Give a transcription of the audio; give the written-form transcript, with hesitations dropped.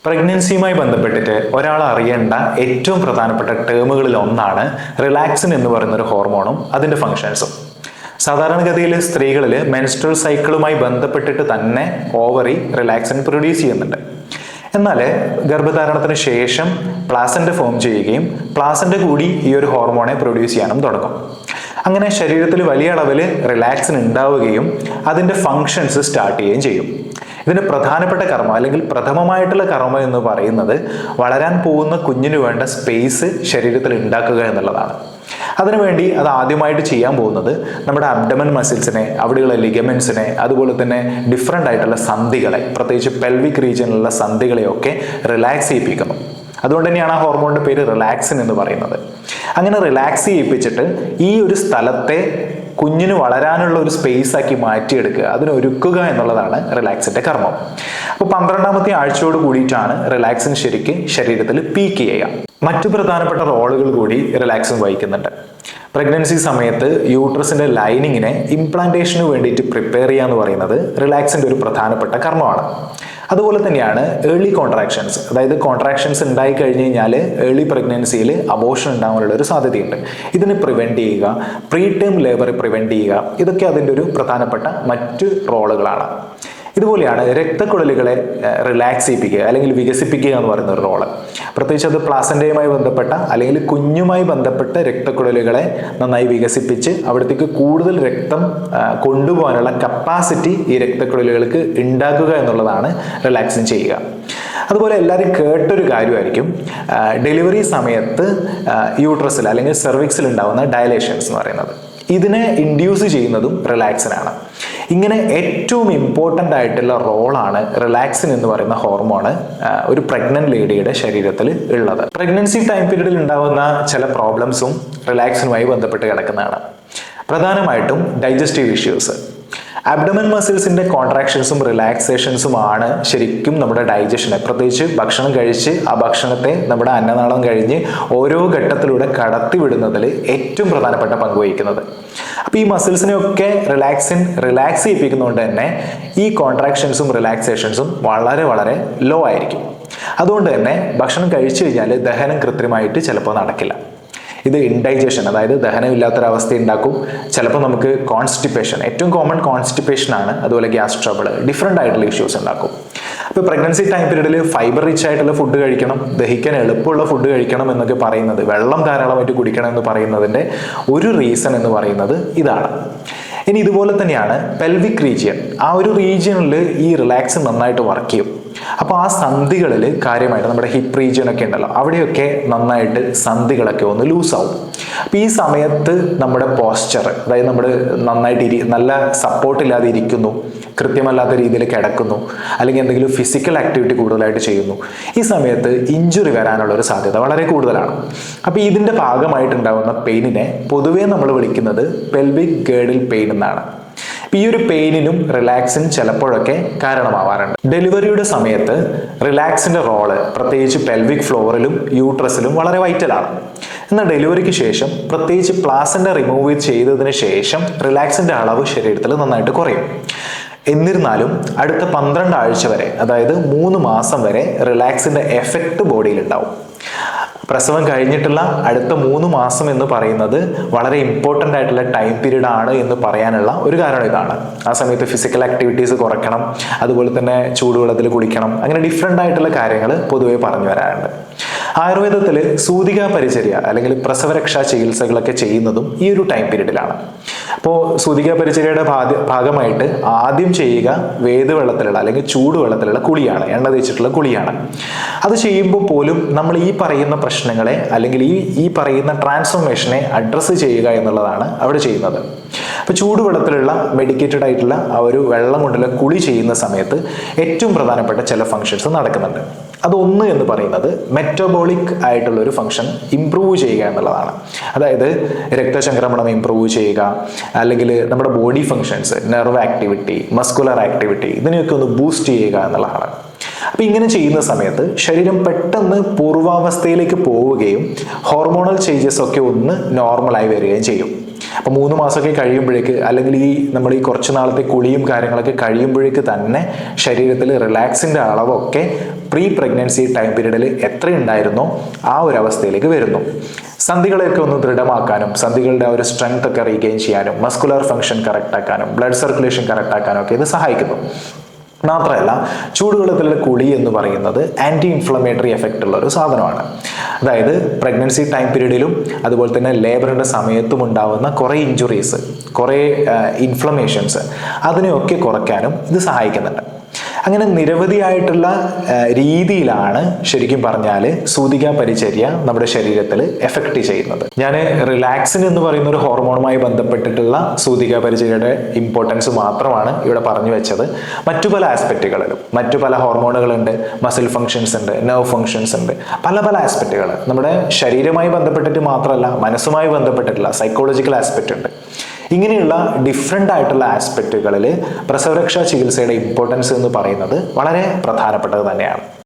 പ്രഗ്നൻസിയുമായി ബന്ധപ്പെട്ടിട്ട് ഒരാൾ അറിയേണ്ട ഏറ്റവും പ്രധാനപ്പെട്ട ടേമുകളിൽ ഒന്നാണ് റിലാക്സിൻ എന്ന് പറയുന്ന ഒരു ഹോർമോണും അതിന്റെ ഫങ്ഷൻസും. സാധാരണഗതിയിൽ സ്ത്രീകളിൽ മെൻസ്ട്രൽ സൈക്കിളുമായി ബന്ധപ്പെട്ടിട്ട് തന്നെ ഓവറി റിലാക്സിൻ പ്രൊഡ്യൂസ് ചെയ്യുന്നുണ്ട്. എന്നാൽ ഗർഭധാരണത്തിന് ശേഷം പ്ലാസന്റ് ഫോം ചെയ്യുകയും പ്ലാസന്റ് കൂടി ഈ ഒരു ഹോർമോണെ പ്രൊഡ്യൂസ് ചെയ്യാനും തുടങ്ങും. അങ്ങനെ ശരീരത്തിൽ വലിയ അളവിൽ റിലാക്സിൻ ഉണ്ടാവുകയും അതിൻ്റെ ഫങ്ഷൻസ് സ്റ്റാർട്ട് ചെയ്യുകയും ചെയ്യും. ഇതിന് പ്രധാനപ്പെട്ട കർമ്മം അല്ലെങ്കിൽ പ്രഥമമായിട്ടുള്ള കർമ്മം എന്ന് പറയുന്നത് വളരാൻ പോകുന്ന കുഞ്ഞിന് വേണ്ട സ്പേസ് ശരീരത്തിൽ ഉണ്ടാക്കുക എന്നുള്ളതാണ്. അതിനുവേണ്ടി അത് ആദ്യമായിട്ട് ചെയ്യാൻ പോകുന്നത് നമ്മുടെ അബ്ഡമൻ മസിൽസിനെ, അവിടെയുള്ള ലിഗമെന്റ്സിനെ, അതുപോലെ തന്നെ ഡിഫറെൻ്റ് ആയിട്ടുള്ള സന്ധികളെ, പ്രത്യേകിച്ച് പെൽവിക് റീജിയനിലുള്ള സന്ധികളെയൊക്കെ റിലാക്സ് ചെയ്യിപ്പിക്കുന്നു. അതുകൊണ്ട് തന്നെയാണ് ആ ഹോർമോണിന്റെ പേര് റിലാക്സിൻ എന്ന് പറയുന്നത്. അങ്ങനെ റിലാക്സ് ചെയ്യിപ്പിച്ചിട്ട് ഈ ഒരു സ്ഥലത്തെ കുഞ്ഞിന് വളരാനുള്ള ഒരു സ്പേസ് ആക്കി മാറ്റിയെടുക്കുക, അതിനൊരുക്കുക എന്നുള്ളതാണ് റിലാക്സിന്റെ കർമ്മം. അപ്പോൾ 12ാമത്തെ ആഴ്ചയോട് കൂടിയിട്ടാണ് റിലാക്സിൻ ശരിക്ക് ശരീരത്തിൽ പീക്ക് ചെയ്യുക. മറ്റു പ്രധാനപ്പെട്ട റോളുകൾ കൂടി റിലാക്സിൻ വഹിക്കുന്നുണ്ട്. പ്രഗ്നൻസി സമയത്ത് യൂട്രസിന്റെ ലൈനിങ്ങിനെ ഇംപ്ലാന്റേഷന് വേണ്ടിയിട്ട് പ്രിപ്പയർ ചെയ്യുക എന്ന് പറയുന്നത് റിലാക്സിന്റെ ഒരു പ്രധാനപ്പെട്ട കർമ്മമാണ്. അതുപോലെ തന്നെയാണ് ഏർലി കോൺട്രാക്ഷൻസ്, അതായത് കോൺട്രാക്ഷൻസ് ഉണ്ടായി കഴിഞ്ഞ് കഴിഞ്ഞാൽ ഏർലി പ്രഗ്നൻസിയിൽ അബോർഷൻ ഉണ്ടാകാനുള്ള ഒരു സാധ്യതയുണ്ട്. ഇതിനെ പ്രിവെന്റ് ചെയ്യുക, പ്രീ ടേം ലേബർ പ്രിവെന്റ് ചെയ്യുക, ഇതൊക്കെ അതിൻ്റെ ഒരു പ്രധാനപ്പെട്ട മറ്റു റോളുകളാണ്. ഇതുപോലെയാണ് രക്തക്കുഴലുകളെ റിലാക്സ് ചെയ്യിപ്പിക്കുക അല്ലെങ്കിൽ വികസിപ്പിക്കുക എന്ന് പറയുന്ന ഒരു റോള്. പ്രത്യേകിച്ച് അത് പ്ലാസന്റയുമായി ബന്ധപ്പെട്ട അല്ലെങ്കിൽ കുഞ്ഞുമായി ബന്ധപ്പെട്ട രക്തക്കുഴലുകളെ നന്നായി വികസിപ്പിച്ച് അവിടത്തേക്ക് കൂടുതൽ രക്തം കൊണ്ടുപോകാനുള്ള കപ്പാസിറ്റി ഈ രക്തക്കുഴലുകൾക്ക് ഉണ്ടാക്കുക എന്നുള്ളതാണ് റിലാക്സിൻ ചെയ്യുക. അതുപോലെ എല്ലാവരും കേട്ടൊരു കാര്യമായിരിക്കും ഡെലിവറി സമയത്ത് യൂട്രസിൽ അല്ലെങ്കിൽ സെർവിക്സിൽ ഉണ്ടാകുന്ന ഡയലേഷൻസ് എന്ന് പറയുന്നത്. ഇതിനെ ഇൻഡ്യൂസ് ചെയ്യുന്നതും റിലാക്സിനാണ്. ഇങ്ങനെ ഏറ്റവും ഇമ്പോർട്ടൻ്റ് ആയിട്ടുള്ള റോളാണ് റിലാക്സിൻ എന്ന് പറയുന്ന ഹോർമോണ് ഒരു പ്രഗ്നന്റ് ലേഡിയുടെ ശരീരത്തിൽ ഉള്ളത്. പ്രഗ്നൻസി ടൈം പീരീഡിൽ ഉണ്ടാകുന്ന ചില പ്രോബ്ലംസും റിലാക്സിനുമായി ബന്ധപ്പെട്ട് കിടക്കുന്നതാണ്. പ്രധാനമായിട്ടും ഡൈജസ്റ്റീവ് ഇഷ്യൂസ്. അബ്ഡമൻ മസിൽസിന്റെ കോൺട്രാക്ഷൻസും റിലാക്സേഷൻസുമാണ് ശരിക്കും നമ്മുടെ ഡൈജഷനെ, പ്രത്യേകിച്ച് ഭക്ഷണം കഴിച്ച് ആ ഭക്ഷണത്തെ നമ്മുടെ അന്നനാളം കഴിഞ്ഞ് ഓരോ ഘട്ടത്തിലൂടെ കടത്തിവിടുന്നതിൽ ഏറ്റവും പ്രധാനപ്പെട്ട പങ്ക് വഹിക്കുന്നത്. അപ്പോൾ ഈ മസിൽസിനെയൊക്കെ റിലാക്സ് ചെയ്യിപ്പിക്കുന്നതുകൊണ്ട് തന്നെ ഈ കോൺട്രാക്ഷൻസും റിലാക്സേഷൻസും വളരെ വളരെ ലോ ആയിരിക്കും. അതുകൊണ്ട് തന്നെ ഭക്ഷണം കഴിച്ചു കഴിഞ്ഞാൽ ദഹനം കൃത്യമായിട്ട് ചിലപ്പോൾ നടക്കില്ല. ഇത് ഇൻഡൈജഷൻ, അതായത് ദഹനമില്ലാത്തൊരവസ്ഥ ഉണ്ടാക്കും. ചിലപ്പോൾ നമുക്ക് കോൺസ്റ്റിപ്പേഷൻ, ഏറ്റവും കോമൺ കോൺസ്റ്റിപ്പേഷൻ ആണ്, അതുപോലെ ഗ്യാസ് ട്രബിൾ, ഡിഫറെൻ്റ് ആയിട്ടുള്ള ഇഷ്യൂസ് ഉണ്ടാക്കും. അപ്പോൾ പ്രഗ്നൻസി ടൈം പീരീഡിൽ ഫൈബർ റിച്ച് ആയിട്ടുള്ള ഫുഡ് കഴിക്കണം, ദഹിക്കാൻ എളുപ്പമുള്ള ഫുഡ് കഴിക്കണം എന്നൊക്കെ പറയുന്നത്, വെള്ളം ധാരാളമായിട്ട് കുടിക്കണം എന്ന് പറയുന്നതിൻ്റെ ഒരു റീസൺ എന്ന് പറയുന്നത് ഇതാണ്. ഇനി ഇതുപോലെ തന്നെയാണ് പെൽവിക് റീജിയൻ. ആ ഒരു റീജിയനിൽ ഈ റിലാക്സിൻ നന്നായിട്ട് വർക്ക് ചെയ്യും. അപ്പോൾ ആ സന്ധികളിൽ കാര്യമായിട്ട് നമ്മുടെ ഹിപ്പ് റീജിയൻ ഒക്കെ ഉണ്ടല്ലോ, അവിടെയൊക്കെ നന്നായിട്ട് സന്ധികളൊക്കെ ഒന്ന് ലൂസാവും. അപ്പോൾ ഈ സമയത്ത് നമ്മുടെ പോസ്ചർ, അതായത് നമ്മൾ നന്നായിട്ട് നല്ല സപ്പോർട്ടില്ലാതെ ഇരിക്കുന്നു, കൃത്യമല്ലാത്ത രീതിയിൽ കിടക്കുന്നു, അല്ലെങ്കിൽ എന്തെങ്കിലും ഫിസിക്കൽ ആക്ടിവിറ്റി കൂടുതലായിട്ട് ചെയ്യുന്നു, ഈ സമയത്ത് ഇഞ്ചുറി വരാനുള്ള ഒരു സാധ്യത വളരെ കൂടുതലാണ്. അപ്പോൾ ഇതിൻ്റെ ഭാഗമായിട്ടുണ്ടാകുന്ന പെയിനിനെ പൊതുവേ നമ്മൾ വിളിക്കുന്നത് പെൽവിക് ഗേർഡിൽ പെയിൻ എന്നാണ്. ഈ ഒരു പെയിനിനും റിലാക്സിൻ ചിലപ്പോഴൊക്കെ കാരണമാവാറുണ്ട്. ഡെലിവറിയുടെ സമയത്ത് റിലാക്സിന്റെ റോള് പ്രത്യേകിച്ച് പെൽവിക് ഫ്ലോറിലും യൂട്രസിലും വളരെ വൈറ്റലാണ്. എന്നാൽ ഡെലിവറിക്ക് ശേഷം, പ്രത്യേകിച്ച് പ്ലാസന്റ റിമൂവ് ചെയ്തതിന് ശേഷം റിലാക്സിന്റെ അളവ് ശരീരത്തിൽ നന്നായിട്ട് കുറയും. എന്നിരുന്നാലും അടുത്ത 12 ആഴ്ച വരെ, അതായത് 3 മാസം വരെ റിലാക്സിന്റെ എഫക്റ്റ് ബോഡിയിൽ ഉണ്ടാവും. പ്രസവം കഴിഞ്ഞിട്ടുള്ള അടുത്ത 3 മാസം എന്ന് പറയുന്നത് വളരെ ഇമ്പോർട്ടൻ്റ് ആയിട്ടുള്ള ടൈം പീരീഡ് ആണ് എന്ന് പറയാനുള്ള ഒരു കാരണം ഇതാണ്. ആ സമയത്ത് ഫിസിക്കൽ ആക്ടിവിറ്റീസ് കുറയ്ക്കണം, അതുപോലെ തന്നെ ചൂടുവെള്ളത്തിൽ കുളിക്കണം, അങ്ങനെ ഡിഫറെൻ്റ് ആയിട്ടുള്ള കാര്യങ്ങൾ പൊതുവെ പറഞ്ഞു വരാറുണ്ട്. ആയുർവേദത്തിൽ സൂതികാ പരിചര്യ അല്ലെങ്കിൽ പ്രസവരക്ഷാ ചികിത്സകളൊക്കെ ചെയ്യുന്നതും ഈ ഒരു ടൈം പീരീഡിലാണ്. അപ്പോൾ സൂതികാ പരിചര്യയുടെ ഭാഗമായിട്ട് ആദ്യം ചെയ്യുക വേദവെള്ളത്തിലുള്ള അല്ലെങ്കിൽ ചൂടുവെള്ളത്തിലുള്ള കുളിയാണ്, എണ്ണ തേച്ചിട്ടുള്ള കുളിയാണ്. അത് ചെയ്യുമ്പോൾ പോലും നമ്മൾ ഈ പറയുന്ന പ്രശ്നങ്ങളെ അല്ലെങ്കിൽ ഈ പറയുന്ന ട്രാൻസ്ഫോർമേഷനെ അഡ്രസ്സ് ചെയ്യുക എന്നുള്ളതാണ് അവിടെ ചെയ്യുന്നത്. അപ്പോൾ ചൂടുവെള്ളത്തിലുള്ള മെഡിക്കേറ്റഡ് ആയിട്ടുള്ള ആ ഒരു വെള്ളം കൊണ്ടുള്ള കുളി ചെയ്യുന്ന സമയത്ത് ഏറ്റവും പ്രധാനപ്പെട്ട ചില ഫങ്ഷൻസ് നടക്കുന്നുണ്ട്. അതൊന്ന് എന്ന് പറയുന്നത് മെറ്റബോളിക് ആയിട്ടുള്ള ഒരു ഫങ്ഷൻ ഇംപ്രൂവ് ചെയ്യുക എന്നുള്ളതാണ്. അതായത് രക്തചംക്രമണം ഇംപ്രൂവ് ചെയ്യുക, അല്ലെങ്കിൽ നമ്മുടെ body functions, nerve activity, muscular activity, ഇതിനെയൊക്കെ ഒന്ന് ബൂസ്റ്റ് ചെയ്യുക എന്നുള്ളതാണ്. അപ്പം ഇങ്ങനെ ചെയ്യുന്ന സമയത്ത് ശരീരം പെട്ടെന്ന് പൂർവാവസ്ഥയിലേക്ക് പോവുകയും ഹോർമോണൽ ചേഞ്ചസ് ഒക്കെ ഒന്ന് നോർമലായി വരികയും ചെയ്യും. അപ്പോൾ 3 മാസമൊക്കെ കഴിയുമ്പോഴേക്ക്, അല്ലെങ്കിൽ നമ്മൾ ഈ കുറച്ച് നാളത്തെ കുളിയും കാര്യങ്ങളൊക്കെ കഴിയുമ്പോഴേക്ക് തന്നെ ശരീരത്തിൽ റിലാക്സിൻ്റെ അളവൊക്കെ പ്രീ പ്രഗ്നൻസി ടൈം പീരീഡിൽ എത്രയുണ്ടായിരുന്നോ ആ ഒരു അവസ്ഥയിലേക്ക് വരുന്നു. സന്ധികളെയൊക്കെ ഒന്ന് ദൃഢമാക്കാനും സന്ധികളുടെ ആ ഒരു സ്ട്രെങ്ത് ഒക്കെ റീഗെയിൻ ചെയ്യാനും മസ്കുലർ ഫംഗ്ഷൻ കറക്റ്റ് ആക്കാനും ബ്ലഡ് സർക്കുലേഷൻ കറക്റ്റ് ആക്കാനും ഒക്കെ ഇത് സഹായിക്കുന്നു. മാത്രമല്ല, ചൂടുവെള്ളത്തിലുള്ള കുളി എന്ന് പറയുന്നത് ആൻറ്റി ഇൻഫ്ലമേറ്ററി എഫക്റ്റ് ഉള്ള ഒരു സാധനമാണ്. അതായത് പ്രഗ്നൻസി ടൈം പീരീഡിലും അതുപോലെ തന്നെ ലേബറിൻ്റെ സമയത്തും ഉണ്ടാകുന്ന കുറേ ഇഞ്ചുറീസ്, കുറേ ഇൻഫ്ലമേഷൻസ്, അതിനെയൊക്കെ കുറയ്ക്കാനും ഇത് സഹായിക്കുന്നുണ്ട്. അങ്ങനെ നിരവധിയായിട്ടുള്ള രീതിയിലാണ് ശരിക്കും പറഞ്ഞാൽ സൂതികാ പരിചര്യ നമ്മുടെ ശരീരത്തിൽ എഫക്റ്റ് ചെയ്യുന്നത്. ഞാൻ റിലാക്സിൻ എന്ന് പറയുന്ന ഒരു ഹോർമോണുമായി ബന്ധപ്പെട്ടിട്ടുള്ള സൂതികാ പരിചര്യയുടെ ഇമ്പോർട്ടൻസ് മാത്രമാണ് ഇവിടെ പറഞ്ഞു വെച്ചത്. മറ്റു പല ആസ്പെക്റ്റുകളിലും മറ്റു പല ഹോർമോണുകളുണ്ട്, മസിൽ ഫങ്ഷൻസ് ഉണ്ട്, നെർവ് ഫങ്ഷൻസ് ഉണ്ട്, പല പല ആസ്പെക്റ്റുകൾ നമ്മുടെ ശരീരവുമായി ബന്ധപ്പെട്ടിട്ട് മാത്രമല്ല മനസ്സുമായി ബന്ധപ്പെട്ടിട്ടുള്ള സൈക്കോളജിക്കൽ ആസ്പെക്റ്റ് ഉണ്ട്. ഇങ്ങനെയുള്ള ഡിഫറെൻ്റ് ആയിട്ടുള്ള ആസ്പെക്റ്റുകളിൽ പ്രസവരക്ഷാ ചികിത്സയുടെ ഇമ്പോർട്ടൻസ് എന്ന് പറയുന്നത് വളരെ പ്രധാനപ്പെട്ടത് തന്നെയാണ്.